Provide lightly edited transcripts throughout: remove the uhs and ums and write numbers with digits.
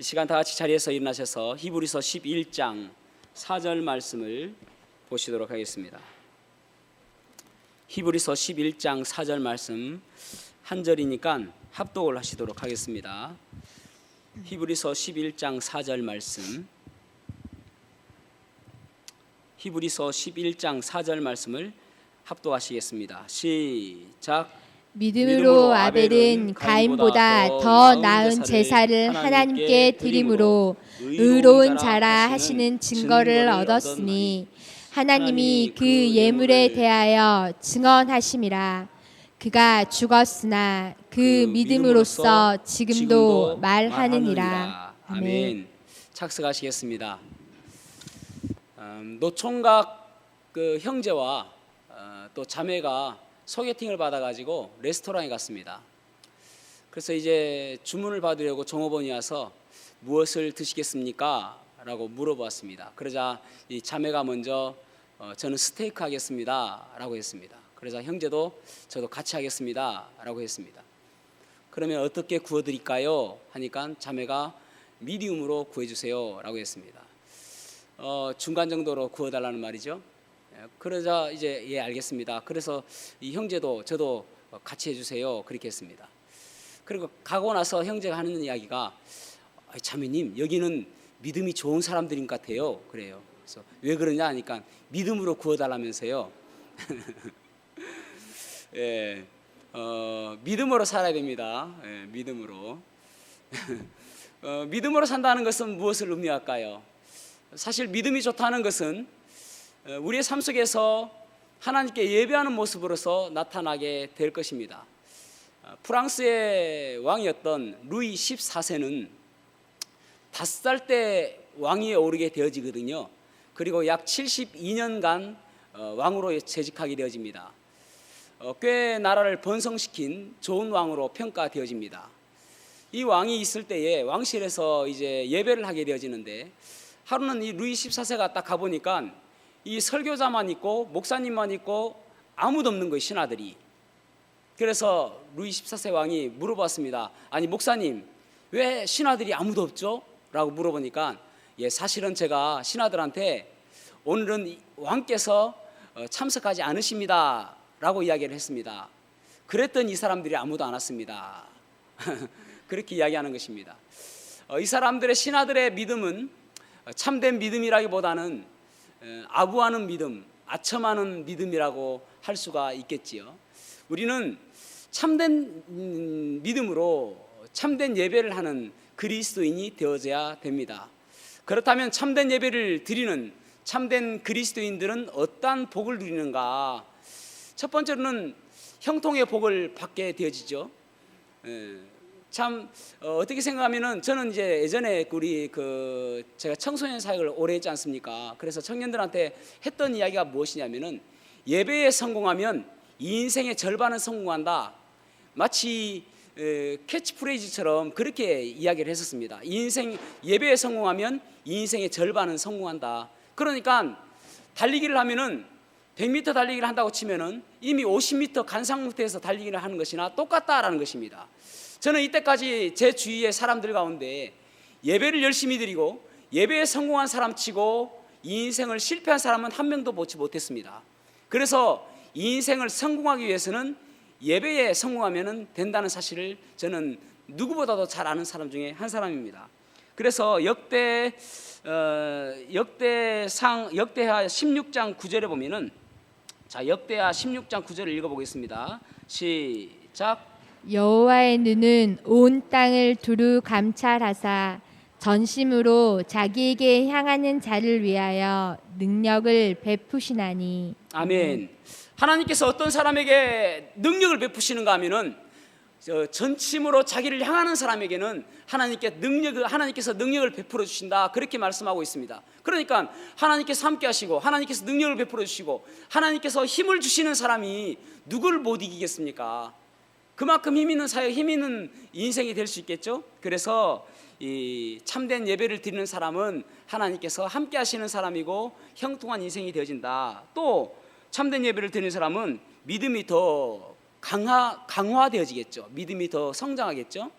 이 시간 다 같이 자리에서 일어나셔서 히브리서 11장 4절 말씀을 보시도록 하겠습니다. 히브리서 11장 4절 말씀 한 절이니까 합독을 하시도록 하겠습니다. 히브리서 11장 4절 말씀, 히브리서 11장 4절 말씀을 합독하시겠습니다. 시작. 믿음으로 아벨은 가인보다 더 나은 제사를 하나님께 드림으로 의로운 자라 하시는 증거를 얻었으니 하나님이 그 예물에 대하여 증언하심이라. 그가 죽었으나 그 믿음으로써 지금도 말하느니라. 아멘. 착석하시겠습니다. 노총각 그 형제와 또 자매가 소개팅을 받아가지고 레스토랑에 갔습니다. 그래서 이제 주문을 받으려고 종업원이 와서 무엇을 드시겠습니까? 라고 물어보았습니다. 그러자 이 자매가 먼저 저는 스테이크 하겠습니다 라고 했습니다. 그러자 형제도 저도 같이 하겠습니다 라고 했습니다. 그러면 어떻게 구워드릴까요? 하니까 자매가 미디움으로 구해주세요 라고 했습니다. 중간 정도로 구워달라는 말이죠. 그러자 이제 예 알겠습니다. 그래서 이 형제도 저도 같이 해주세요 그렇게 했습니다. 그리고 가고 나서 형제가 하는 이야기가 자매님 여기는 믿음이 좋은 사람들인 것 같아요 그래요. 그래서 왜 그러냐 하니까 믿음으로 구워달라면서요. 예, 믿음으로 살아야 됩니다. 예, 믿음으로. 믿음으로 산다는 것은 무엇을 의미할까요? 사실 믿음이 좋다는 것은 우리의 삶 속에서 하나님께 예배하는 모습으로서 나타나게 될 것입니다. 프랑스의 왕이었던 루이 14세는 5살 때 왕위에 오르게 되어지거든요. 그리고 약 72년간 왕으로 재직하게 되어집니다. 꽤 나라를 번성시킨 좋은 왕으로 평가되어집니다. 이 왕이 있을 때에 왕실에서 이제 예배를 하게 되어지는데 하루는 이 루이 14세가 딱 가보니까 이 설교자만 있고 목사님만 있고 아무도 없는 거예요, 신하들이. 그래서 루이 14세 왕이 물어봤습니다. 아니 목사님 왜 신하들이 아무도 없죠? 라고 물어보니까 예, 사실은 제가 신하들한테 오늘은 왕께서 참석하지 않으십니다 라고 이야기를 했습니다. 그랬더니 이 사람들이 아무도 안 왔습니다. 그렇게 이야기하는 것입니다. 이 사람들의 신하들의 믿음은 참된 믿음이라기보다는 아부하는 믿음, 아첨하는 믿음이라고 할 수가 있겠지요. 우리는 참된 믿음으로 참된 예배를 하는 그리스도인이 되어져야 됩니다. 그렇다면 참된 예배를 드리는 참된 그리스도인들은 어떠한 복을 누리는가? 첫 번째로는 형통의 복을 받게 되어지죠. 참 어떻게 생각하면은 저는 이제 예전에 우리 제가 청소년 사역을 오래 했지 않습니까? 그래서 청년들한테 했던 이야기가 무엇이냐면은 예배에 성공하면 이 인생의 절반은 성공한다. 마치 캐치프레이즈처럼 그렇게 이야기를 했었습니다. 이 인생 예배에 성공하면 이 인생의 절반은 성공한다. 그러니까 달리기를 하면은 100m 달리기를 한다고 치면은 이미 50m 간상무대에서 달리기를 하는 것이나 똑같다라는 것입니다. 저는 이때까지 제 주위의 사람들 가운데 예배를 열심히 드리고 예배에 성공한 사람 치고 이 인생을 실패한 사람은 한 명도 보지 못했습니다. 그래서 이 인생을 성공하기 위해서는 예배에 성공하면 된다는 사실을 저는 누구보다도 잘 아는 사람 중에 한 사람입니다. 그래서 역대하 16장 9절에 보면은 자, 역대하 16장 9절을 읽어보겠습니다. 시작. 여호와의 눈은 온 땅을 두루 감찰하사 전심으로 자기에게 향하는 자를 위하여 능력을 베푸시나니. 아멘. 하나님께서 어떤 사람에게 능력을 베푸시는가 하면은 전심으로 자기를 향하는 사람에게는 하나님께서 능력을 베풀어 주신다 그렇게 말씀하고 있습니다. 그러니까 하나님께서 함께 하시고 하나님께서 능력을 베풀어 주시고 하나님께서 힘을 주시는 사람이 누구를 못 이기겠습니까? 그만큼 힘 있는 사회, 힘 있는 인생이 될 수 있겠죠. 그래서 이 참된 예배를 드리는 사람은 하나님께서 함께 하시는 사람이고 형통한 인생이 되어진다. 또 참된 예배를 드리는 사람은 믿음이 더 강화되어지겠죠. 믿음이 더 성장하겠죠.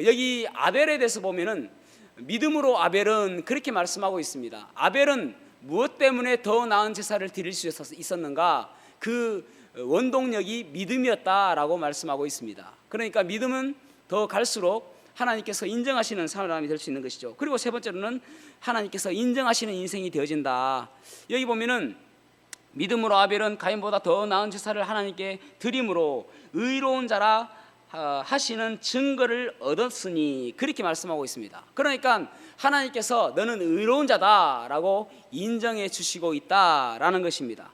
여기 아벨에 대해서 보면은 믿음으로 아벨은 그렇게 말씀하고 있습니다. 아벨은 무엇 때문에 더 나은 제사를 드릴 수 있었는가? 그 원동력이 믿음이었다라고 말씀하고 있습니다. 그러니까 믿음은 더 갈수록 하나님께서 인정하시는 사람이 될 수 있는 것이죠. 그리고 세 번째로는 하나님께서 인정하시는 인생이 되어진다. 여기 보면은 믿음으로 아벨은 가인보다 더 나은 제사를 하나님께 드림으로 의로운 자라 하시는 증거를 얻었으니, 그렇게 말씀하고 있습니다. 그러니까 하나님께서 너는 의로운 자다라고 인정해 주시고 있다라는 것입니다.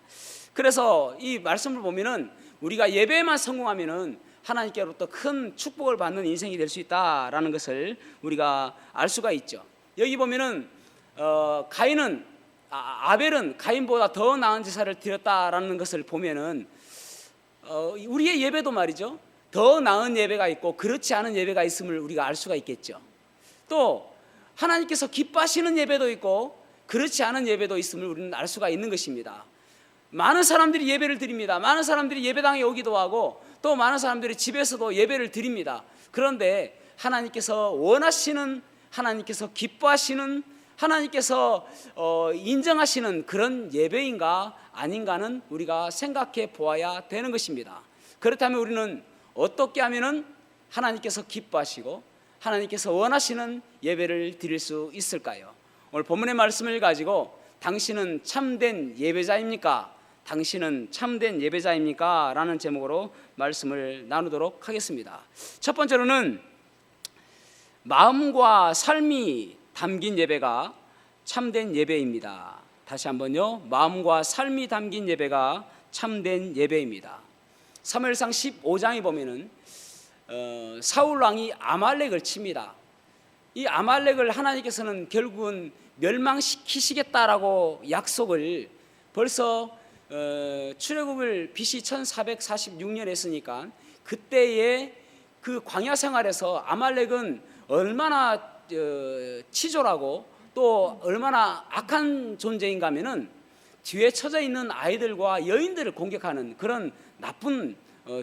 그래서 이 말씀을 보면은 우리가 예배에만 성공하면은 하나님께로부터 큰 축복을 받는 인생이 될 수 있다라는 것을 우리가 알 수가 있죠. 여기 보면은 아벨은 가인보다 더 나은 제사를 드렸다라는 것을 보면은 우리의 예배도 말이죠, 더 나은 예배가 있고 그렇지 않은 예배가 있음을 우리가 알 수가 있겠죠. 또 하나님께서 기뻐하시는 예배도 있고 그렇지 않은 예배도 있음을 우리는 알 수가 있는 것입니다. 많은 사람들이 예배를 드립니다. 많은 사람들이 예배당에 오기도 하고 또 많은 사람들이 집에서도 예배를 드립니다. 그런데 하나님께서 원하시는, 하나님께서 기뻐하시는, 하나님께서 인정하시는 그런 예배인가 아닌가는 우리가 생각해 보아야 되는 것입니다. 그렇다면 우리는 어떻게 하면은 하나님께서 기뻐하시고 하나님께서 원하시는 예배를 드릴 수 있을까요? 오늘 본문의 말씀을 가지고 당신은 참된 예배자입니까? 당신은 참된 예배자입니까? 라는 제목으로 말씀을 나누도록 하겠습니다. 첫 번째로는 마음과 삶이 담긴 예배가 참된 예배입니다. 다시 한번요. 마음과 삶이 담긴 예배가 참된 예배입니다. 사무엘상 15장에 보면은 사울 왕이 아말렉을 칩니다. 이 아말렉을 하나님께서는 결국은 멸망시키시겠다라고 약속을 벌써 출애굽을 BC 1446년에 했으니까 그때의 그 광야 생활에서 아말렉은 얼마나 치졸하고 또 얼마나 악한 존재인가 하면은 뒤에 처져 있는 아이들과 여인들을 공격하는 그런 나쁜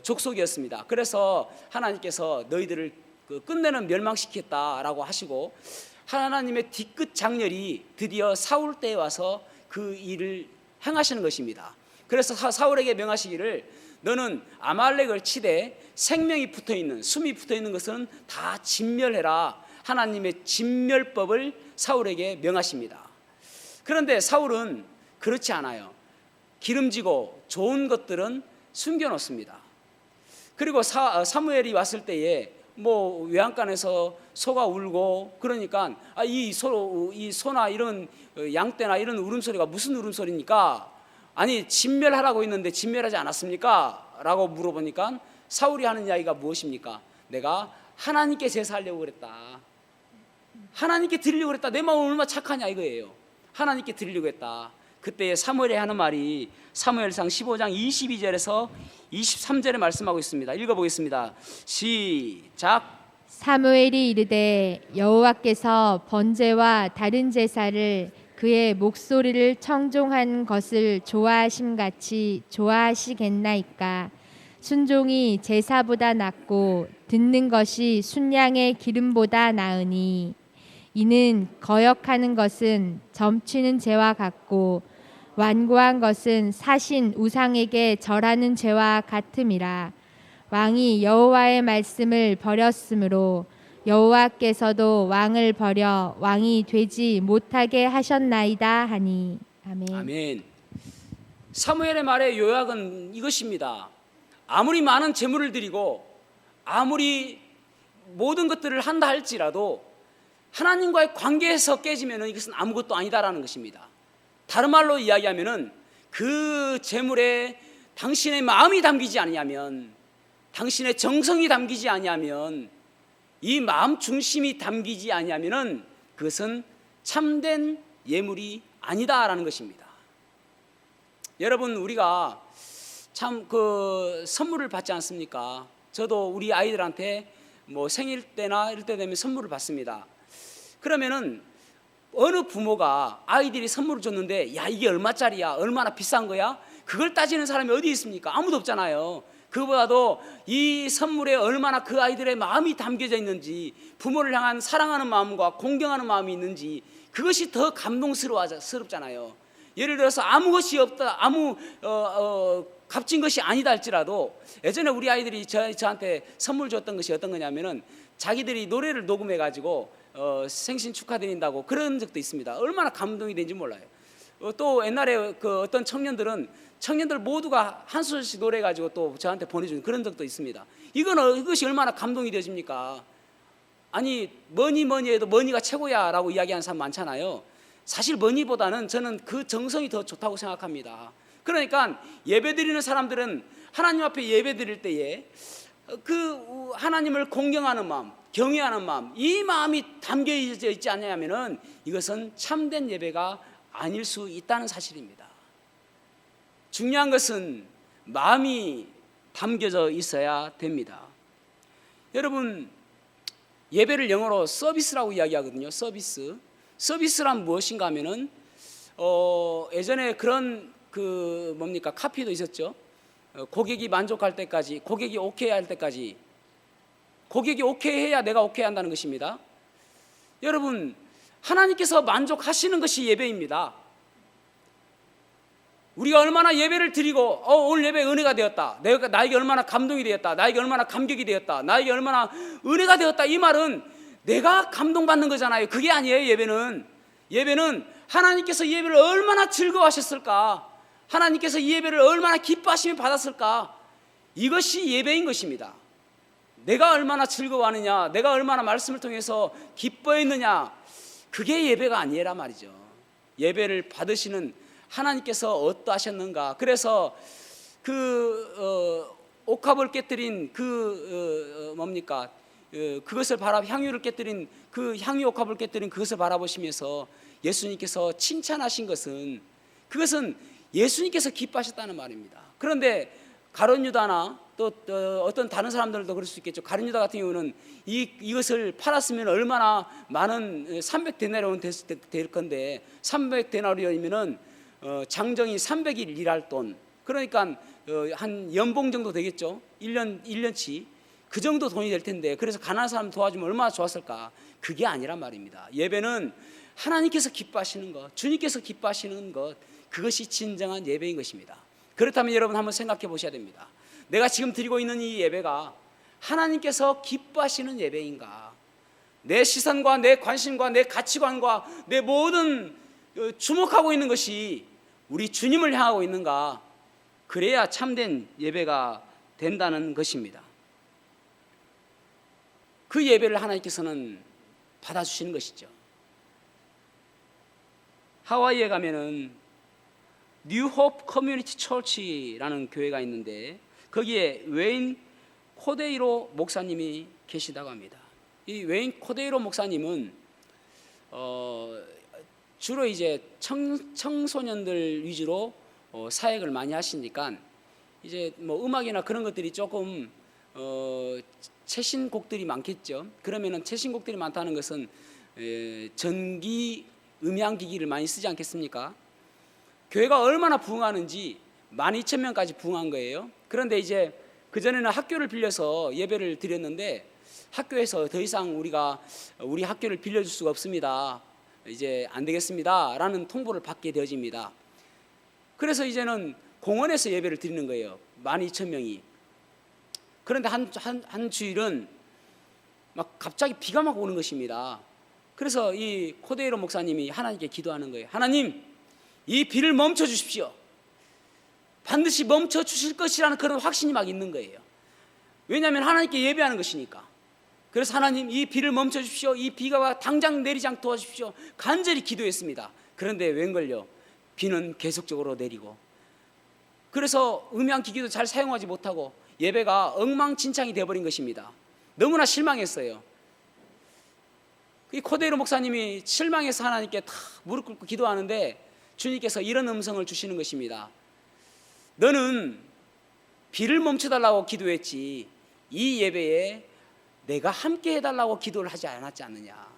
족속이었습니다. 그래서 하나님께서 너희들을 끝내는 멸망시켰다라고 하시고 하나님의 뒤끝 장렬이 드디어 사울 때에 와서 그 일을 행하시는 것입니다. 그래서 사울에게 명하시기를 너는 아말렉을 치되 생명이 붙어있는, 숨이 붙어있는 것은 다 진멸해라. 하나님의 진멸법을 사울에게 명하십니다. 그런데 사울은 그렇지 않아요. 기름지고 좋은 것들은 숨겨놓습니다. 그리고 사무엘이 왔을 때에 뭐 외양간에서 소가 울고 그러니까 이 소나 이런 양떼나 이런 울음소리가 무슨 울음소리입니까? 아니 진멸하라고 했는데 진멸하지 않았습니까? 라고 물어보니까 사울이 하는 이야기가 무엇입니까? 내가 하나님께 제사하려고 그랬다. 하나님께 드리려고 그랬다. 내 마음은 얼마나 착하냐 이거예요. 하나님께 드리려고 했다. 그때 사무엘이 하는 말이 사무엘상 15장 22절에서 23절에 말씀하고 있습니다. 읽어보겠습니다. 시작. 사무엘이 이르되 여호와께서 번제와 다른 제사를 그의 목소리를 청종한 것을 좋아하심같이 좋아하시겠나이까. 순종이 제사보다 낫고 듣는 것이 순양의 기름보다 나으니 이는 거역하는 것은 점치는 죄와 같고 완고한 것은 사신 우상에게 절하는 죄와 같음이라. 왕이 여호와의 말씀을 버렸으므로 여호와께서도 왕을 버려 왕이 되지 못하게 하셨나이다 하니. 아멘. 아멘. 사무엘의 말의 요약은 이것입니다. 아무리 많은 제물을 드리고 아무리 모든 것들을 한다 할지라도 하나님과의 관계에서 깨지면 이것은 아무것도 아니다라는 것입니다. 다른 말로 이야기하면 그 제물에 당신의 마음이 담기지 않으면, 당신의 정성이 담기지 않으면, 이 마음 중심이 담기지 않으면 그것은 참된 예물이 아니다라는 것입니다. 여러분, 우리가 참 그 선물을 받지 않습니까? 저도 우리 아이들한테 뭐 생일 때나 이럴 때 되면 선물을 받습니다. 그러면은 어느 부모가 아이들이 선물을 줬는데 야 이게 얼마짜리야, 얼마나 비싼 거야, 그걸 따지는 사람이 어디 있습니까? 아무도 없잖아요. 그보다도 이 선물에 얼마나 그 아이들의 마음이 담겨져 있는지, 부모를 향한 사랑하는 마음과 공경하는 마음이 있는지, 그것이 더 감동스럽잖아요. 예를 들어서 아무 것이 없다, 아무 값진 것이 아니다 할지라도, 예전에 우리 아이들이 저한테 선물 줬던 것이 어떤 거냐면은 자기들이 노래를 녹음해 가지고 생신 축하드린다고 그런 적도 있습니다. 얼마나 감동이 되는지 몰라요. 또 옛날에 그 어떤 청년들 모두가 한 소절씩 노래 가지고 또 저한테 보내주는 그런 적도 있습니다. 이것이 얼마나 감동이 되십니까? 아니, 뭐니 해도 머니가 최고야 라고 이야기하는 사람 많잖아요. 사실 머니보다는 저는 그 정성이 더 좋다고 생각합니다. 그러니까 예배 드리는 사람들은 하나님 앞에 예배 드릴 때에 그 하나님을 공경하는 마음, 경외하는 마음, 이 마음이 담겨져 있지 않냐면은 이것은 참된 예배가 아닐 수 있다는 사실입니다. 중요한 것은 마음이 담겨져 있어야 됩니다. 여러분, 예배를 영어로 서비스라고 이야기하거든요. 서비스란 무엇인가 하면은 예전에 그런 카피도 있었죠. 고객이 만족할 때까지, 고객이 오케이 할 때까지, 고객이 오케이 해야 내가 오케이 한다는 것입니다. 여러분, 하나님께서 만족하시는 것이 예배입니다. 우리가 얼마나 예배를 드리고 오늘 예배 은혜가 되었다, 나에게 얼마나 감동이 되었다, 나에게 얼마나 감격이 되었다, 나에게 얼마나 은혜가 되었다, 이 말은 내가 감동받는 거잖아요. 그게 아니에요. 예배는 하나님께서 이 예배를 얼마나 즐거워하셨을까, 하나님께서 이 예배를 얼마나 기뻐하시며 받았을까, 이것이 예배인 것입니다. 내가 얼마나 즐거워하느냐, 내가 얼마나 말씀을 통해서 기뻐했느냐, 그게 예배가 아니라 말이죠. 예배를 받으시는 하나님께서 어떠하셨는가. 그래서 옥합을 깨뜨린 그것을 향유를 깨뜨린 그 향유 옥합을 깨뜨린 그것을 바라보시면서 예수님께서 칭찬하신 것은, 그것은 예수님께서 기뻐하셨다는 말입니다. 그런데 가룟 유다나 또 어떤 다른 사람들도 그럴 수 있겠죠. 가룟 유다 같은 경우는 이것을 팔았으면 얼마나 많은 300데나리온 될 건데, 300데나리온이면은 장정이 300일 일할 돈, 그러니까 한 연봉 정도 되겠죠. 1년치 그 정도 돈이 될 텐데, 그래서 가난한 사람 도와주면 얼마나 좋았을까. 그게 아니란 말입니다. 예배는 하나님께서 기뻐하시는 것, 주님께서 기뻐하시는 것, 그것이 진정한 예배인 것입니다. 그렇다면 여러분 한번 생각해 보셔야 됩니다. 내가 지금 드리고 있는 이 예배가 하나님께서 기뻐하시는 예배인가? 내 시선과 내 관심과 내 가치관과 내 모든 주목하고 있는 것이 우리 주님을 향하고 있는가? 그래야 참된 예배가 된다는 것입니다. 그 예배를 하나님께서는 받아주시는 것이죠. 하와이에 가면은 뉴 호프 커뮤니티 처치라는 교회가 있는데, 거기에 웨인 코데이로 목사님이 계시다고 합니다. 이 웨인 코데이로 목사님은 주로 이제 청소년들 위주로 사역을 많이 하시니까 이제 뭐 음악이나 그런 것들이 조금 최신곡들이 많겠죠. 그러면은 최신곡들이 많다는 것은 전기 음향기기를 많이 쓰지 않겠습니까? 교회가 얼마나 부흥하는지 12,000명까지 부흥한 거예요. 그런데 이제 그전에는 학교를 빌려서 예배를 드렸는데, 학교에서 더 이상 우리 학교를 빌려줄 수가 없습니다, 이제 안 되겠습니다 라는 통보를 받게 되어집니다. 그래서 이제는 공원에서 예배를 드리는 거예요. 12,000명이. 그런데 한 주일은 막 갑자기 비가 막 오는 것입니다. 그래서 이 코데이로 목사님이 하나님께 기도하는 거예요. 하나님, 이 비를 멈춰 주십시오. 반드시 멈춰 주실 것이라는 그런 확신이 막 있는 거예요. 왜냐하면 하나님께 예배하는 것이니까. 그래서 하나님, 이 비를 멈춰 주십시오. 이 비가 당장 내리지 않게 도와주십시오. 간절히 기도했습니다. 그런데 웬걸요, 비는 계속적으로 내리고, 그래서 음향기기도 잘 사용하지 못하고 예배가 엉망진창이 되어버린 것입니다. 너무나 실망했어요. 이 코데이로 목사님이 실망해서 하나님께 다 무릎 꿇고 기도하는데, 주님께서 이런 음성을 주시는 것입니다. 너는 비를 멈춰달라고 기도했지, 이 예배에 내가 함께 해달라고 기도를 하지 않았지 않느냐.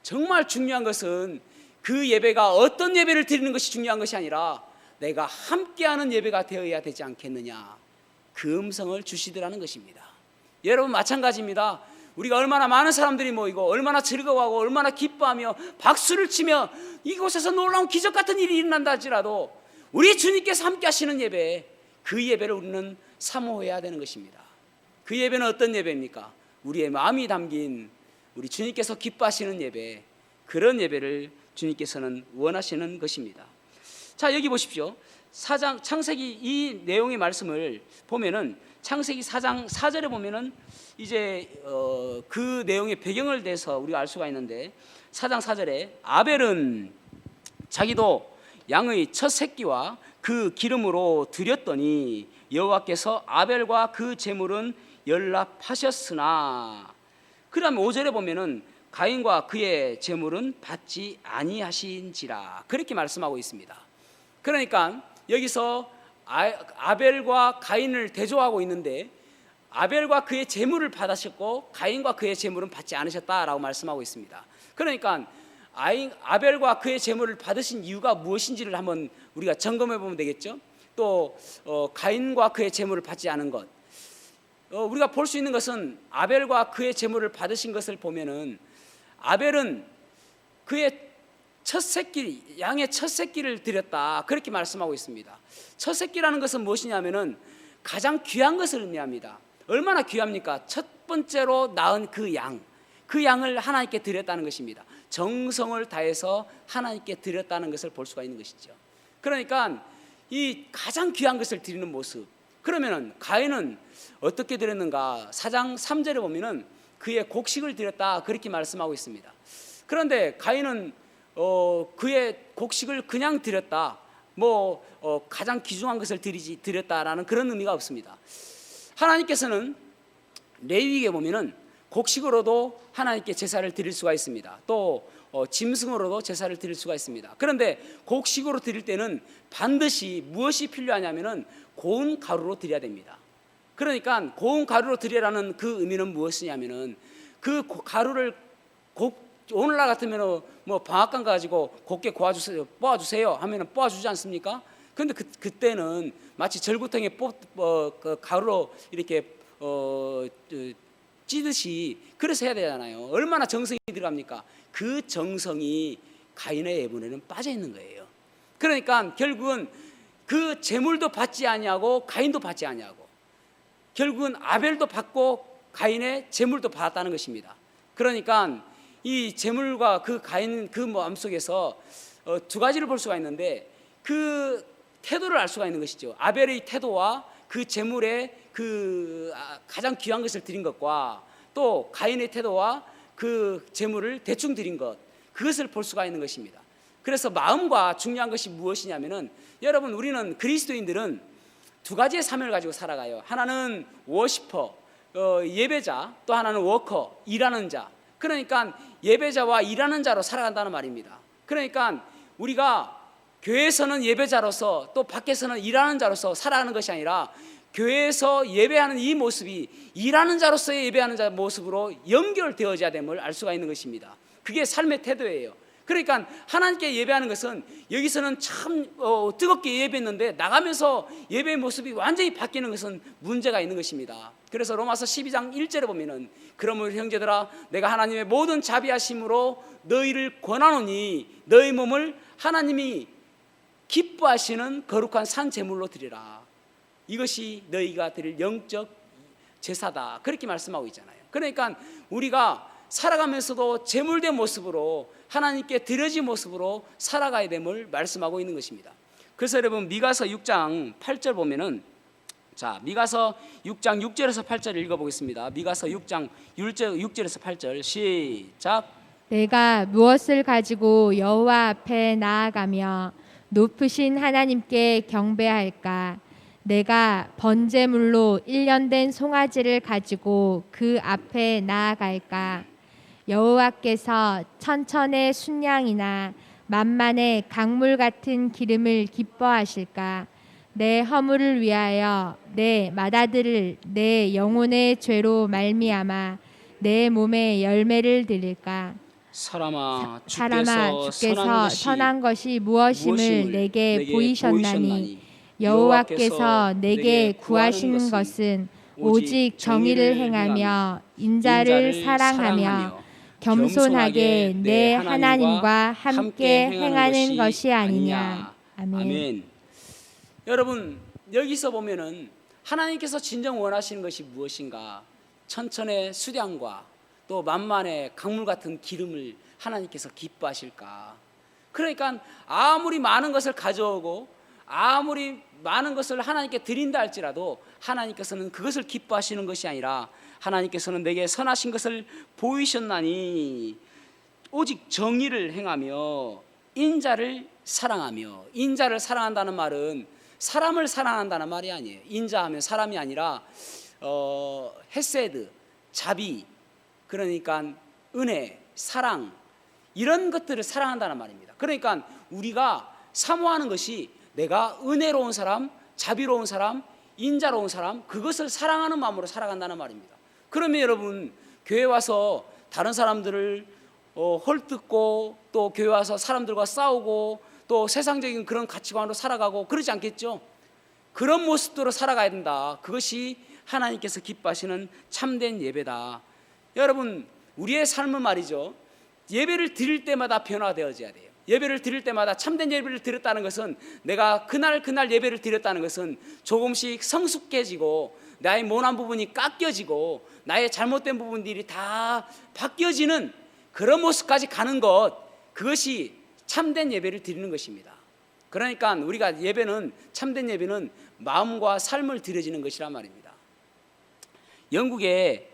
정말 중요한 것은 그 예배가 어떤 예배를 드리는 것이 중요한 것이 아니라 내가 함께하는 예배가 되어야 되지 않겠느냐. 그 음성을 주시더라는 것입니다. 여러분 마찬가지입니다. 우리가 얼마나 많은 사람들이 모이고 얼마나 즐거워하고 얼마나 기뻐하며 박수를 치며 이곳에서 놀라운 기적 같은 일이 일어난다 할지라도 우리 주님께서 함께 하시는 예배, 그 예배를 우리는 사모해야 되는 것입니다. 그 예배는 어떤 예배입니까? 우리의 마음이 담긴 우리 주님께서 기뻐하시는 예배, 그런 예배를 주님께서는 원하시는 것입니다. 자, 여기 보십시오. 창세기 이 내용의 말씀을 보면은 창세기 4장 4절에 보면은 이제 그 내용의 배경을 대해서 우리가 알 수가 있는데 4장 4절에 아벨은 자기도 양의 첫 새끼와 그 기름으로 드렸더니 여호와께서 아벨과 그 제물은 연락하셨으나, 그다음에 5절에 보면은 가인과 그의 제물은 받지 아니하신지라, 그렇게 말씀하고 있습니다. 그러니까 여기서 아벨과 가인을 대조하고 있는데 아벨과 그의 제물을 받으셨고 가인과 그의 제물은 받지 않으셨다라고 말씀하고 있습니다. 그러니까 아벨과 그의 제물을 받으신 이유가 무엇인지를 한번 우리가 점검해 보면 되겠죠. 또 가인과 그의 제물을 받지 않은 것, 우리가 볼 수 있는 것은 아벨과 그의 제물을 받으신 것을 보면은 아벨은 그의 첫 새끼, 양의 첫 새끼를 드렸다, 그렇게 말씀하고 있습니다. 첫 새끼라는 것은 무엇이냐면은 가장 귀한 것을 의미합니다. 얼마나 귀합니까? 첫 번째로 낳은 그 양을 하나님께 드렸다는 것입니다. 정성을 다해서 하나님께 드렸다는 것을 볼 수가 있는 것이죠. 그러니까 이 가장 귀한 것을 드리는 모습, 그러면은 가인은 어떻게 드렸는가? 4장 3절에 보면은 그의 곡식을 드렸다, 그렇게 말씀하고 있습니다. 그런데 가인은 그의 곡식을 그냥 드렸다, 가장 귀중한 것을 드렸다라는 그런 의미가 없습니다. 하나님께서는 레위기에 보면은 곡식으로도 하나님께 제사를 드릴 수가 있습니다. 또 짐승으로도 제사를 드릴 수가 있습니다. 그런데 곡식으로 드릴 때는 반드시 무엇이 필요하냐면은 고운 가루로 드려야 됩니다. 그러니까 고운 가루로 드리라는 그 의미는 무엇이냐면은 그 가루를 오늘날 같으면 방앗간 가지고 곱게 뽑아주세요 하면은 뽑아주지 않습니까? 그런데 그때는 마치 절구통에 그 가루로 이렇게 찌듯이 그래서 해야 되잖아요. 얼마나 정성이 들어갑니까? 그 정성이 가인의 예물에는 빠져 있는 거예요. 그러니까 결국은 그 제물도 받지 아니하고 가인도 받지 아니하고 결국은 아벨도 받고 가인의 제물도 받았다는 것입니다. 그러니까 이 제물과 그 가인 그 마음속에서 두 가지를 볼 수가 있는데 그 태도를 알 수가 있는 것이죠. 아벨의 태도와 그 제물의 그 가장 귀한 것을 드린 것과 또 가인의 태도와 그 제물을 대충 드린 것, 그것을 볼 수가 있는 것입니다. 그래서 마음과 중요한 것이 무엇이냐면은 여러분, 우리는 그리스도인들은 두 가지의 삶을 가지고 살아가요. 하나는 워시퍼, 예배자, 또 하나는 워커, 일하는 자. 그러니까 예배자와 일하는 자로 살아간다는 말입니다. 그러니까 우리가 교회에서는 예배자로서 또 밖에서는 일하는 자로서 살아가는 것이 아니라 교회에서 예배하는 이 모습이 일하는 자로서의 예배하는 자 모습으로 연결되어져야 됨을 알 수가 있는 것입니다. 그게 삶의 태도예요. 그러니까 하나님께 예배하는 것은 여기서는 참 뜨겁게 예배했는데 나가면서 예배의 모습이 완전히 바뀌는 것은 문제가 있는 것입니다. 그래서 로마서 12장 1절에 보면은 그러므로 형제들아 내가 하나님의 모든 자비하심으로 너희를 권하노니 너희 몸을 하나님이 기뻐하시는 거룩한 산 제물로 드리라. 이것이 너희가 드릴 영적 제사다. 그렇게 말씀하고 있잖아요. 그러니까 우리가 살아가면서도 제물된 모습으로 하나님께 드려진 모습으로 살아가야 됨을 말씀하고 있는 것입니다. 그래서 여러분 미가서 6장 8절 보면은 자, 미가서 6장 6절에서 8절 읽어보겠습니다. 미가서 6장 6절에서 8절 시작. 내가 무엇을 가지고 여호와 앞에 나아가며 높으신 하나님께 경배할까? 내가 번제물로 1년 된 송아지를 가지고 그 앞에 나아갈까? 여호와께서 천천의 순양이나 만만의 강물 같은 기름을 기뻐하실까? 내 허물을 위하여 내 맏아들을 내 영혼의 죄로 말미암아 내 몸에 열매를 드릴까? 사람아 주께서 선한 것이 무엇임을 내게 보이셨나니 여호와께서 내게 구하시는 것은 오직 정의를 행하며 인자를 사랑하며 겸손하게 내 하나님과 함께 행하는 것이 아니냐. 아멘. 아멘. 여러분, 여기서 보면은 하나님께서 진정 원하시는 것이 무엇인가? 천천의 수량과 또 만만의 강물 같은 기름을 하나님께서 기뻐하실까? 그러니까 아무리 많은 것을 가져오고 아무리 많은 것을 하나님께 드린다 할지라도 하나님께서는 그것을 기뻐하시는 것이 아니라 하나님께서는 내게 선하신 것을 보이셨나니 오직 정의를 행하며 인자를 사랑하며, 인자를 사랑한다는 말은 사람을 사랑한다는 말이 아니에요. 인자하면 사람이 아니라 헤세드, 자비, 그러니까 은혜, 사랑, 이런 것들을 사랑한다는 말입니다. 그러니까 우리가 사모하는 것이 내가 은혜로운 사람, 자비로운 사람, 인자로운 사람, 그것을 사랑하는 마음으로 살아간다는 말입니다. 그러면 여러분, 교회 와서 다른 사람들을 헐뜯고 또 교회 와서 사람들과 싸우고 또 세상적인 그런 가치관으로 살아가고 그러지 않겠죠? 그런 모습대로 살아가야 된다. 그것이 하나님께서 기뻐하시는 참된 예배다. 여러분, 우리의 삶은 말이죠, 예배를 드릴 때마다 변화되어져야 돼요. 예배를 드릴 때마다 참된 예배를 드렸다는 것은, 내가 그날 예배를 드렸다는 것은 조금씩 성숙해지고 나의 모난 부분이 깎여지고 나의 잘못된 부분들이 다 바뀌어지는 그런 모습까지 가는 것, 그것이 참된 예배를 드리는 것입니다. 그러니까 우리가 예배는, 참된 예배는 마음과 삶을 드려지는 것이란 말입니다. 영국의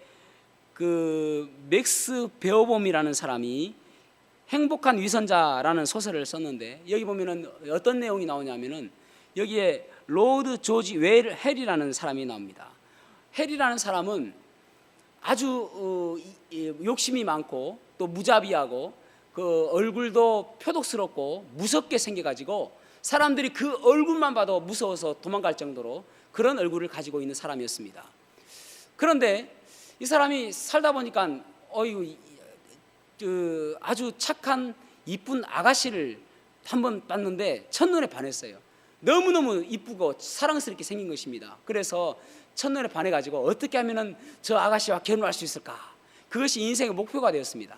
그 맥스 베어봄이라는 사람이 행복한 위선자라는 소설을 썼는데, 여기 보면은 어떤 내용이 나오냐면은 여기에 로드 조지 헬이라는 사람이 나옵니다. 헬이라는 사람은 아주 욕심이 많고 또 무자비하고 그 얼굴도 표독스럽고 무섭게 생겨가지고 사람들이 그 얼굴만 봐도 무서워서 도망갈 정도로 그런 얼굴을 가지고 있는 사람이었습니다. 그런데 이 사람이 살다 보니까 아주 착한 이쁜 아가씨를 한번 봤는데 첫눈에 반했어요. 너무너무 이쁘고 사랑스럽게 생긴 것입니다. 그래서 첫눈에 반해가지고 어떻게 하면 저 아가씨와 결혼할 수 있을까? 그것이 인생의 목표가 되었습니다.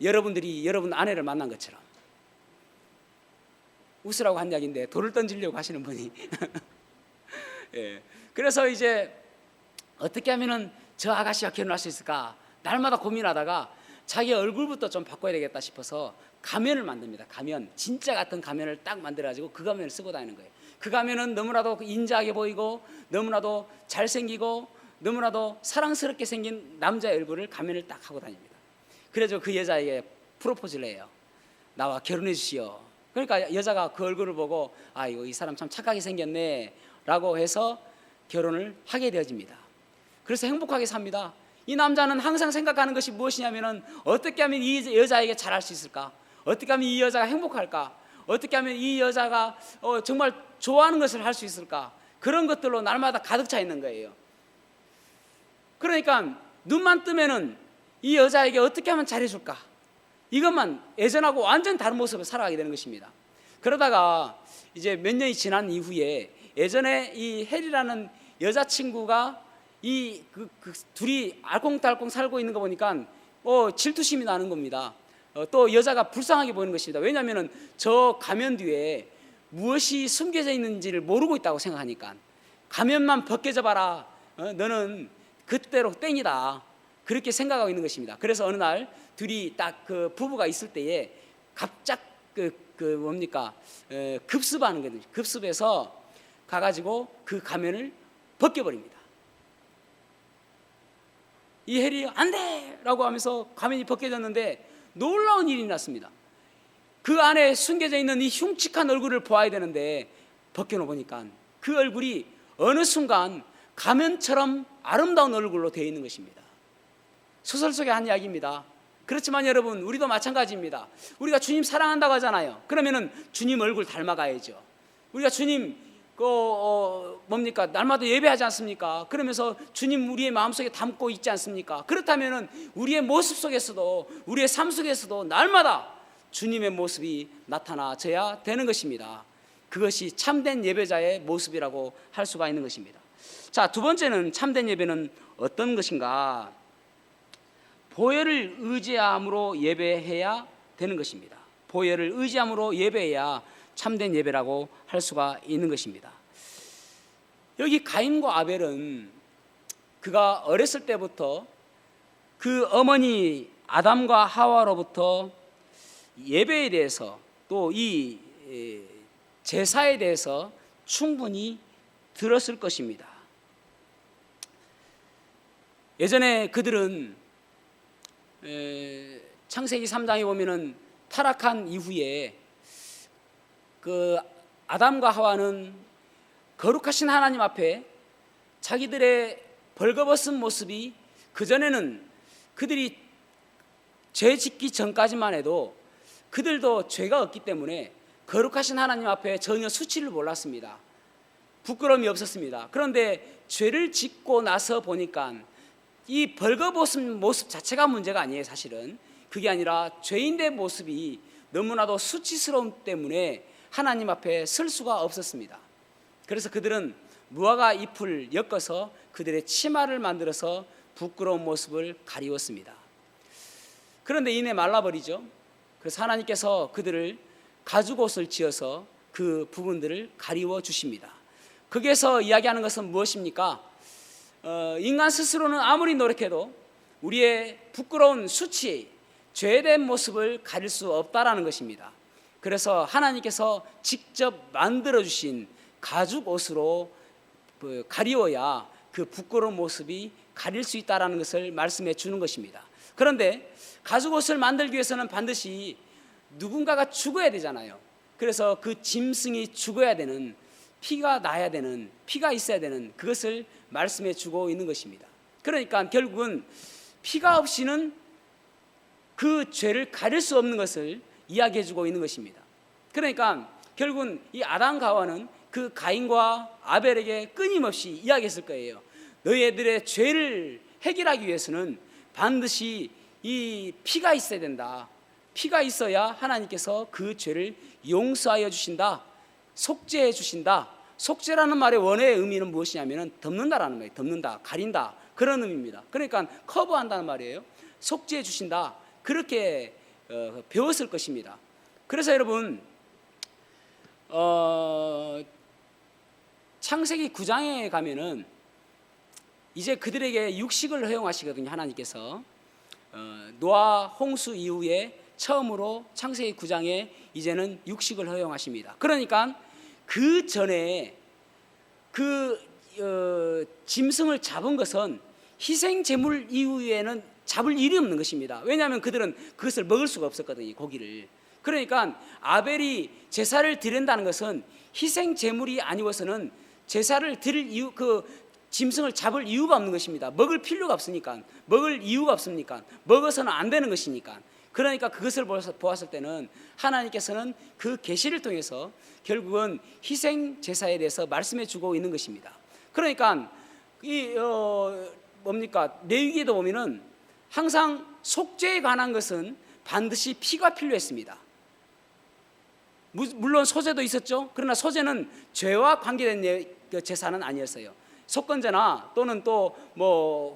여러분들이 여러분 아내를 만난 것처럼. 웃으라고 한 이야기인데 돌을 던지려고 하시는 분이 예. 그래서 이제 어떻게 하면 저 아가씨와 결혼할 수 있을까? 날마다 고민하다가 자기 얼굴부터 좀 바꿔야 되겠다 싶어서 가면을 만듭니다. 가면, 진짜 같은 가면을 딱 만들어가지고 그 가면을 쓰고 다니는 거예요. 그 가면은 너무나도 인자하게 보이고 너무나도 잘생기고 너무나도 사랑스럽게 생긴 남자의 얼굴을 가면을 딱 하고 다닙니다. 그래서 그 여자에게 프로포즈를 해요. 나와 결혼해 주시오. 그러니까 여자가 그 얼굴을 보고 아이고 이 사람 참 착하게 생겼네 라고 해서 결혼을 하게 되어집니다. 그래서 행복하게 삽니다. 이 남자는 항상 생각하는 것이 무엇이냐면은 어떻게 하면 이 여자에게 잘할 수 있을까? 어떻게 하면 이 여자가 행복할까? 어떻게 하면 이 여자가 정말 좋아하는 것을 할 수 있을까? 그런 것들로 날마다 가득 차 있는 거예요. 그러니까 눈만 뜨면은 이 여자에게 어떻게 하면 잘해줄까? 이것만, 예전하고 완전 다른 모습을 살아가게 되는 것입니다. 그러다가 이제 몇 년이 지난 이후에 예전에 이 헬이라는 여자친구가 둘이 알콩달콩 살고 있는 거 보니까 질투심이 나는 겁니다. 또 여자가 불쌍하게 보이는 것입니다. 왜냐하면 저 가면 뒤에 무엇이 숨겨져 있는지를 모르고 있다고 생각하니까, 가면만 벗겨져 봐라, 너는 그때로 땡이다, 그렇게 생각하고 있는 것입니다. 그래서 어느 날 둘이 딱 그 부부가 있을 때에 갑작 급습하는 거예요. 급습해서 가가지고 그 가면을 벗겨버립니다. 이 헬이 안 돼! 라고 하면서 가면이 벗겨졌는데 놀라운 일이 났습니다. 그 안에 숨겨져 있는 이 흉측한 얼굴을 보아야 되는데 벗겨놓으니까 그 얼굴이 어느 순간 가면처럼 아름다운 얼굴로 되어 있는 것입니다. 소설 속의 한 이야기입니다. 그렇지만 여러분, 우리도 마찬가지입니다. 우리가 주님 사랑한다고 하잖아요. 그러면은 주님 얼굴 닮아가야죠. 우리가 주님 날마다 예배하지 않습니까? 그러면서 주님 우리의 마음속에 담고 있지 않습니까? 그렇다면은 우리의 모습 속에서도, 우리의 삶 속에서도 날마다 주님의 모습이 나타나져야 되는 것입니다. 그것이 참된 예배자의 모습이라고 할 수가 있는 것입니다. 자, 두 번째는 참된 예배는 어떤 것인가? 보혈을 의지함으로 예배해야 되는 것입니다. 보혈을 의지함으로 예배해야 참된 예배라고 할 수가 있는 것입니다. 여기 가인과 아벨은 그가 어렸을 때부터 그 어머니 아담과 하와로부터 예배에 대해서 또 이 제사에 대해서 충분히 들었을 것입니다. 예전에 그들은 창세기 3장에 보면은 타락한 이후에 그 아담과 하와는 거룩하신 하나님 앞에 자기들의 벌거벗은 모습이, 그전에는 그들이 죄 짓기 전까지만 해도 그들도 죄가 없기 때문에 거룩하신 하나님 앞에 전혀 수치를 몰랐습니다. 부끄러움이 없었습니다. 그런데 죄를 짓고 나서 보니까 이 벌거벗은 모습 자체가 문제가 아니에요. 사실은 그게 아니라 죄인의 모습이 너무나도 수치스러움 때문에 하나님 앞에 설 수가 없었습니다. 그래서 그들은 무화과 잎을 엮어서 그들의 치마를 만들어서 부끄러운 모습을 가리웠습니다. 그런데 이내 말라버리죠. 그래서 하나님께서 그들을 가죽옷을 지어서 그 부분들을 가리워 주십니다. 거기에서 이야기하는 것은 무엇입니까? 인간 스스로는 아무리 노력해도 우리의 부끄러운 수치, 죄된 모습을 가릴 수 없다라는 것입니다. 그래서 하나님께서 직접 만들어 주신 가죽 옷으로 가리워야 그 부끄러운 모습이 가릴 수 있다라는 것을 말씀해 주는 것입니다. 그런데 가죽 옷을 만들기 위해서는 반드시 누군가가 죽어야 되잖아요. 그래서 그 짐승이 죽어야 되는, 피가 나야 되는, 피가 있어야 되는 그것을 말씀해 주고 있는 것입니다. 그러니까 결국은 피가 없이는 그 죄를 가릴 수 없는 것을 이야기해 주고 있는 것입니다. 그러니까 결국은 이 아담과 하와는 그 가인과 아벨에게 끊임없이 이야기했을 거예요. 너희들의 죄를 해결하기 위해서는 반드시 이 피가 있어야 된다. 피가 있어야 하나님께서 그 죄를 용서하여 주신다, 속죄해 주신다. 속죄라는 말의 원어의 의미는 무엇이냐면 덮는다라는 말이에요. 덮는다, 가린다, 그런 의미입니다. 그러니까 커버한다는 말이에요. 속죄해 주신다, 그렇게 배웠을 것입니다. 그래서 여러분 창세기 9장에 가면은 이제 그들에게 육식을 허용하시거든요. 하나님께서 노아 홍수 이후에 처음으로 창세기 9장에 이제는 육식을 허용하십니다. 그러니까 그 전에 짐승을 잡은 것은 희생 제물 이후에는 잡을 일이 없는 것입니다. 왜냐하면 그들은 그것을 먹을 수가 없었거든요, 고기를. 그러니까 아벨이 제사를 드린다는 것은 희생 제물이 아니어서는 제사를 드릴 이유, 그 짐승을 잡을 이유가 없는 것입니다. 먹을 필요가 없으니까, 먹을 이유가 없으니까, 먹어서는 안 되는 것이니까. 그러니까 그것을 보았을 때는 하나님께서는 그 계시를 통해서 결국은 희생 제사에 대해서 말씀해 주고 있는 것입니다. 그러니까 레위기에도 보면은 항상 속죄에 관한 것은 반드시 피가 필요했습니다. 물론 소제도 있었죠. 그러나 소제는 죄와 관계된 제사는 아니었어요. 속건제나 또는 또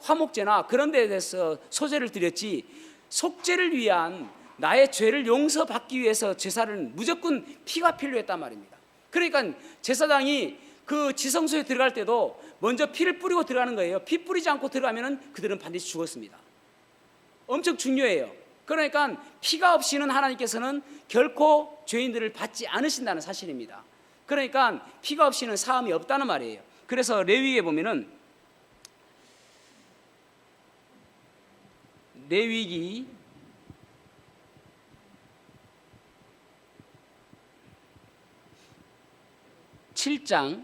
화목제나 그런 데에 대해서 소제를 드렸지, 속죄를 위한 나의 죄를 용서받기 위해서 제사는 무조건 피가 필요했단 말입니다. 그러니까 제사장이 그 지성소에 들어갈 때도 먼저 피를 뿌리고 들어가는 거예요. 피 뿌리지 않고 들어가면 그들은 반드시 죽었습니다. 엄청 중요해요. 그러니까 피가 없이는 하나님께서는 결코 죄인들을 받지 않으신다는 사실입니다. 그러니까 피가 없이는 사함이 없다는 말이에요. 그래서 레위기에 보면은 레위기 17장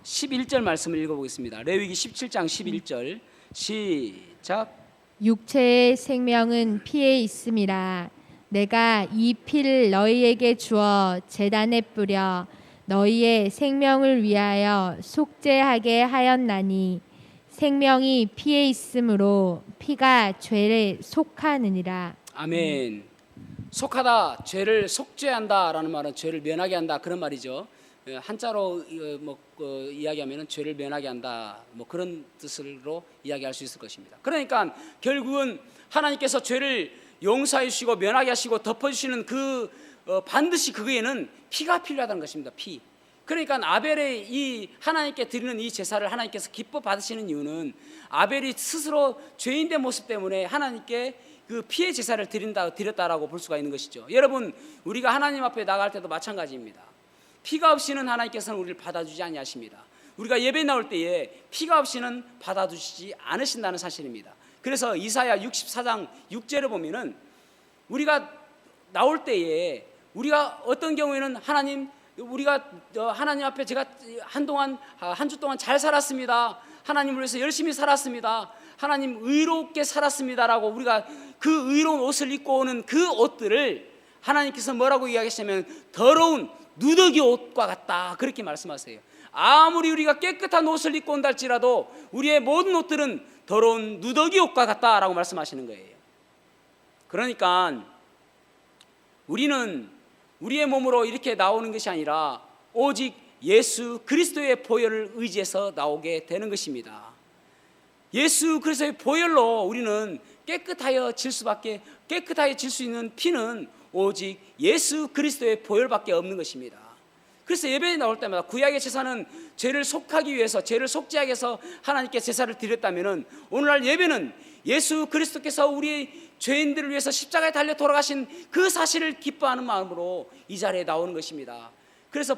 11절 말씀을 읽어보겠습니다. 레위기 17장 11절 시작. 육체의 생명은 피에 있음이라. 내가 이 피를 너희에게 주어 제단에 뿌려 너희의 생명을 위하여 속죄하게 하였나니 생명이 피에 있으므로 피가 죄에 속하느니라. 아멘. 속하다, 죄를 속죄한다라는 말은 죄를 면하게 한다 그런 말이죠. 한자로 이야기하면 죄를 면하게 한다 뭐 그런 뜻으로 이야기할 수 있을 것입니다. 그러니까 결국은 하나님께서 죄를 용서해 주시고 면하게 하시고 덮어주시는 반드시 그거에는 피가 필요하다는 것입니다. 피. 그러니까 아벨의 이 하나님께 드리는 이 제사를 하나님께서 기뻐 받으시는 이유는 아벨이 스스로 죄인된 모습 때문에 하나님께 그 피의 제사를 드렸다라고 볼 수가 있는 것이죠. 여러분, 우리가 하나님 앞에 나갈 때도 마찬가지입니다. 피가 없이는 하나님께서는 우리를 받아주지 아니하십니다. 우리가 예배 나올 때에 피가 없이는 받아주시지 않으신다는 사실입니다. 그래서 이사야 64장 6절을 보면은 우리가 나올 때에 우리가 어떤 경우에는 우리가 하나님 앞에 제가 한 주 동안 잘 살았습니다. 하나님을 위해서 열심히 살았습니다. 하나님 의롭게 살았습니다라고 우리가 그 의로운 옷을 입고 오는 그 옷들을 하나님께서 뭐라고 이야기하시냐면 더러운 누더기 옷과 같다 그렇게 말씀하세요. 아무리 우리가 깨끗한 옷을 입고 온다 할지라도 우리의 모든 옷들은 더러운 누더기 옷과 같다라고 말씀하시는 거예요. 그러니까 우리는 우리의 몸으로 이렇게 나오는 것이 아니라 오직 예수 그리스도의 보혈을 의지해서 나오게 되는 것입니다. 예수 그리스도의 보혈로 우리는 깨끗하여질 수 있는 피는 오직 예수 그리스도의 보혈밖에 없는 것입니다. 그래서 예배에 나올 때마다 구약의 제사는 죄를 속하기 위해서 죄를 속죄하기 위해서 하나님께 제사를 드렸다면 오늘날 예배는 예수 그리스도께서 우리 죄인들을 위해서 십자가에 달려 돌아가신 그 사실을 기뻐하는 마음으로 이 자리에 나오는 것입니다. 그래서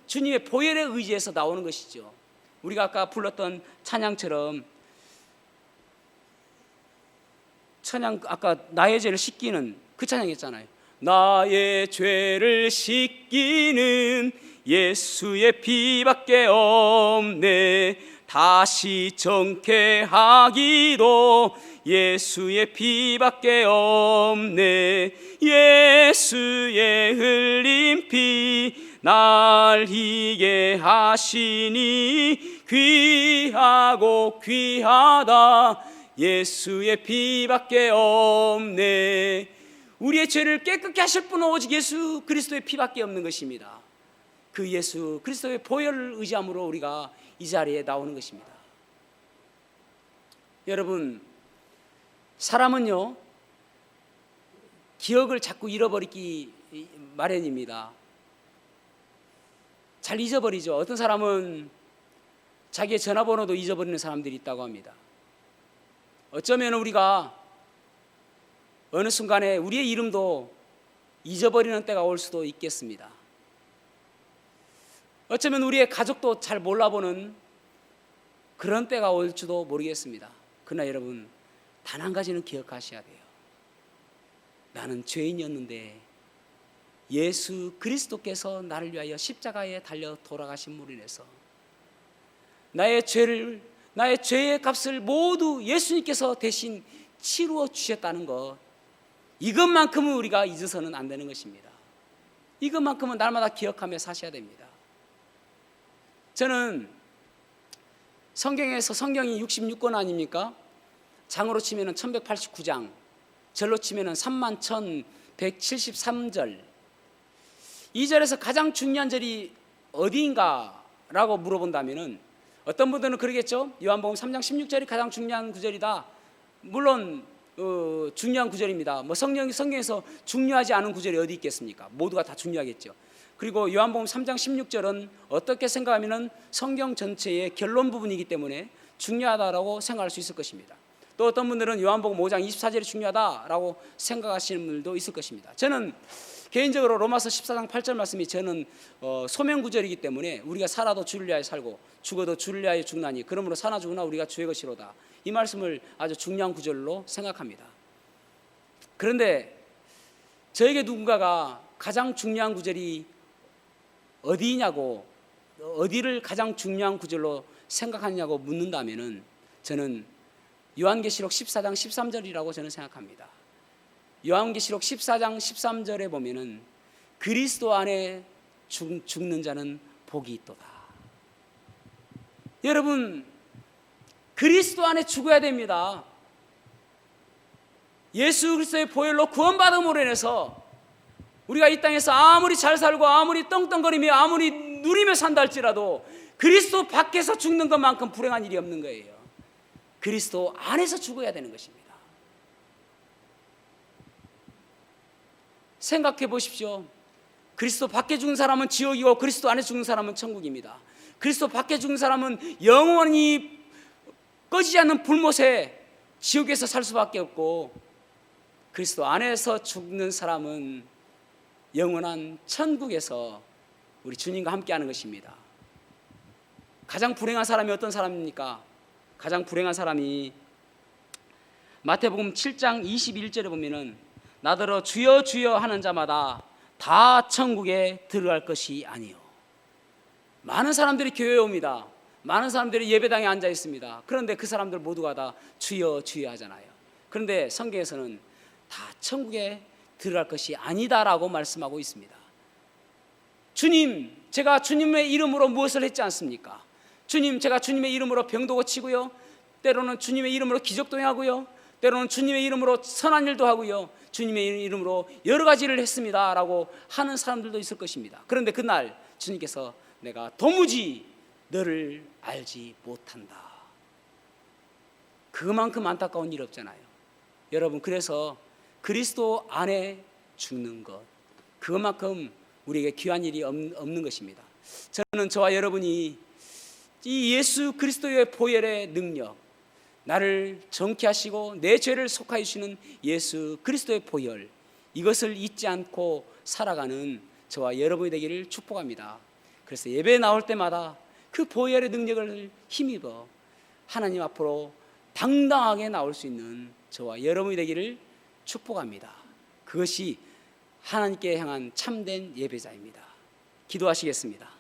주님의 보혈에 의지해서 나오는 것이죠. 우리가 아까 불렀던 찬양처럼 아까 나의 죄를 씻기는 그 찬양이었잖아요. 나의 죄를 씻기는 예수의 피밖에 없네. 다시 정케하기도 예수의 피밖에 없네. 예수의 흘린 피 날 희게 하시니 귀하고 귀하다. 예수의 피밖에 없네. 우리의 죄를 깨끗게 하실 분은 오직 예수 그리스도의 피밖에 없는 것입니다. 그 예수 그리스도의 보혈을 의지함으로 우리가 이 자리에 나오는 것입니다. 여러분, 사람은요 기억을 자꾸 잃어버리기 마련입니다. 잘 잊어버리죠. 어떤 사람은 자기의 전화번호도 잊어버리는 사람들이 있다고 합니다. 어쩌면 우리가 어느 순간에 우리의 이름도 잊어버리는 때가 올 수도 있겠습니다. 어쩌면 우리의 가족도 잘 몰라보는 그런 때가 올지도 모르겠습니다. 그러나 여러분, 단 한 가지는 기억하셔야 돼요. 나는 죄인이었는데 예수 그리스도께서 나를 위하여 십자가에 달려 돌아가심으로 인해서 나의 죄의 값을 모두 예수님께서 대신 치루어 주셨다는 것, 이것만큼은 우리가 잊어서는 안 되는 것입니다. 이것만큼은 날마다 기억하며 사셔야 됩니다. 저는 성경이 66권 아닙니까? 장으로 치면 1189장, 절로 치면 31,173절. 이 절에서 가장 중요한 절이 어디인가라고 물어본다면 어떤 분들은 그러겠죠. 요한복음 3장 16절이 가장 중요한 구절이다. 물론 중요한 구절입니다. 성경에서 중요하지 않은 구절이 어디 있겠습니까? 모두가 다 중요하겠죠. 그리고 요한복음 3장 16절은 어떻게 생각하면 성경 전체의 결론 부분이기 때문에 중요하다라고 생각할 수 있을 것입니다. 또 어떤 분들은 요한복음 5장 24절이 중요하다라고 생각하시는 분들도 있을 것입니다. 저는 개인적으로 로마서 14장 8절 말씀이 저는 소명 구절이기 때문에 우리가 살아도 주를 위하여 살고 죽어도 주를 위하여 죽나니 그러므로 사나 죽으나 우리가 주의 것이로다. 이 말씀을 아주 중요한 구절로 생각합니다. 그런데 저에게 누군가가 가장 중요한 구절이 어디냐고, 어디를 가장 중요한 구절로 생각하냐고 묻는다면은 저는 요한계시록 14장 13절이라고 저는 생각합니다. 요한계시록 14장 13절에 보면은 그리스도 안에 죽는 자는 복이 있도다. 여러분, 그리스도 안에 죽어야 됩니다. 예수 그리스도의 보혈로 구원받음으로 인해서 우리가 이 땅에서 아무리 잘 살고 아무리 떵떵거리며 아무리 누리며 산다 할지라도 그리스도 밖에서 죽는 것만큼 불행한 일이 없는 거예요. 그리스도 안에서 죽어야 되는 것입니다. 생각해 보십시오. 그리스도 밖에 죽은 사람은 지옥이고 그리스도 안에 죽은 사람은 천국입니다. 그리스도 밖에 죽은 사람은 영원히 꺼지지 않는 불못에 지옥에서 살 수밖에 없고, 그리스도 안에서 죽는 사람은 영원한 천국에서 우리 주님과 함께하는 것입니다. 가장 불행한 사람이 어떤 사람입니까? 가장 불행한 사람이 마태복음 7장 21절에 보면은 나더러 주여 주여 하는 자마다 다 천국에 들어갈 것이 아니요. 많은 사람들이 교회에 옵니다. 많은 사람들이 예배당에 앉아 있습니다. 그런데 그 사람들 모두가 다 주여 주여 하잖아요. 그런데 성경에서는 다 천국에 들어갈 것이 아니다라고 말씀하고 있습니다. 주님, 제가 주님의 이름으로 무엇을 했지 않습니까? 주님, 제가 주님의 이름으로 병도 고치고요, 때로는 주님의 이름으로 기적도 행하고요, 때로는 주님의 이름으로 선한 일도 하고요, 주님의 이름으로 여러 가지를 했습니다 라고 하는 사람들도 있을 것입니다. 그런데 그날 주님께서 내가 도무지 너를 알지 못한다. 그만큼 안타까운 일이 없잖아요. 여러분, 그래서 그리스도 안에 죽는 것, 그것만큼 우리에게 귀한 일이 없는 것입니다. 저는 저와 여러분이 이 예수 그리스도의 보혈의 능력, 나를 정케 하시고 내 죄를 속하여 주시는 예수 그리스도의 보혈, 이것을 잊지 않고 살아가는 저와 여러분이 되기를 축복합니다. 그래서 예배에 나올 때마다 그 보혈의 능력을 힘입어 하나님 앞으로 당당하게 나올 수 있는 저와 여러분이 되기를 축복합니다. 그것이 하나님께 향한 참된 예배자입니다. 기도하시겠습니다.